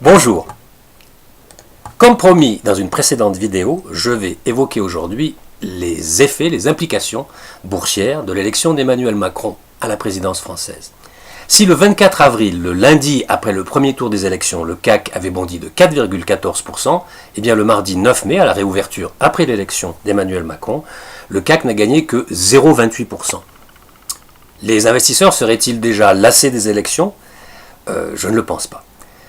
Bonjour. Comme promis dans une précédente vidéo, je vais évoquer aujourd'hui les effets, les implications boursières de l'élection d'Emmanuel Macron à la présidence française. Si le 24 avril, le lundi après le premier tour des élections, le CAC avait bondi de 4,14%, eh bien le mardi 9 mai, à la réouverture après l'élection d'Emmanuel Macron, le CAC n'a gagné que 0,28%. Les investisseurs seraient-ils déjà lassés des élections ? Je ne le pense pas.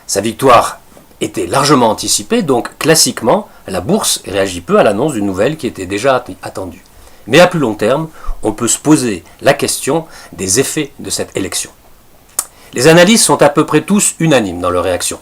Sa victoire était largement anticipée, donc classiquement, la bourse réagit peu à l'annonce d'une nouvelle qui était déjà attendue. Mais à plus long terme, on peut se poser la question des effets de cette élection. Les analystes sont à peu près tous unanimes dans leur réaction.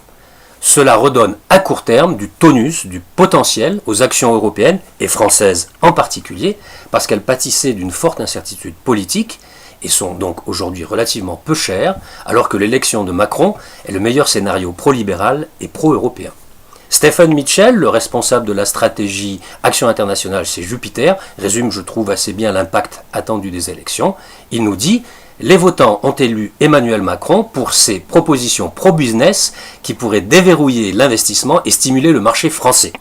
Cela redonne à court terme du tonus, du potentiel aux actions européennes, et françaises en particulier, parce qu'elles pâtissaient d'une forte incertitude politique et sont donc aujourd'hui relativement peu chères, alors que l'élection de Macron est le meilleur scénario pro-libéral et pro-européen. Stephen Mitchell, le responsable de la stratégie Action internationale chez Jupiter, résume, je trouve, assez bien l'impact attendu des élections. Il nous dit « Les votants ont élu Emmanuel Macron pour ses propositions pro-business qui pourraient déverrouiller l'investissement et stimuler le marché français.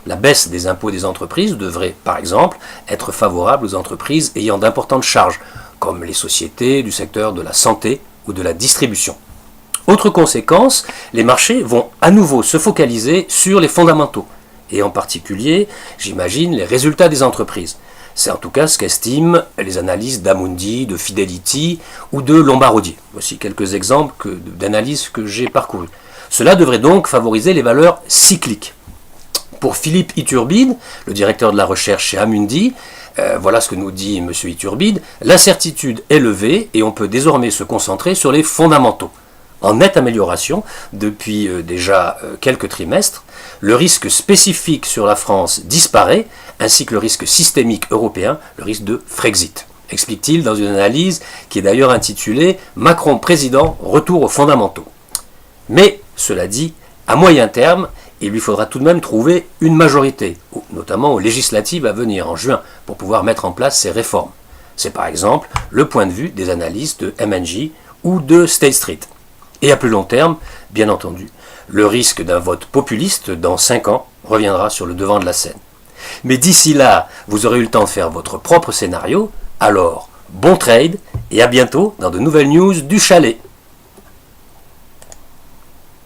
La baisse des impôts des entreprises devrait, par exemple, être favorable aux entreprises ayant d'importantes charges, comme les sociétés du secteur de la santé ou de la distribution. Autre conséquence, les marchés vont à nouveau se focaliser sur les fondamentaux, et en particulier, j'imagine, les résultats des entreprises. C'est en tout cas ce qu'estiment les analyses d'Amundi, de Fidelity ou de Lombardier. Voici quelques exemples d'analyses que j'ai parcourues. Cela devrait donc favoriser les valeurs cycliques. Pour Philippe Iturbide, le directeur de la recherche chez Amundi, voilà ce que nous dit M. Iturbide, l'incertitude est levée et on peut désormais se concentrer sur les fondamentaux. En nette amélioration depuis déjà quelques trimestres, le risque spécifique sur la France disparaît, ainsi que le risque systémique européen, le risque de Frexit, explique-t-il dans une analyse qui est d'ailleurs intitulée « Macron président, retour aux fondamentaux ». Mais, cela dit, à moyen terme, il lui faudra tout de même trouver une majorité, notamment aux législatives à venir en juin, pour pouvoir mettre en place ces réformes. C'est par exemple le point de vue des analystes de M&J ou de State Street. Et à plus long terme, bien entendu, le risque d'un vote populiste dans 5 ans reviendra sur le devant de la scène. Mais d'ici là, vous aurez eu le temps de faire votre propre scénario, alors bon trade et à bientôt dans de nouvelles news du chalet.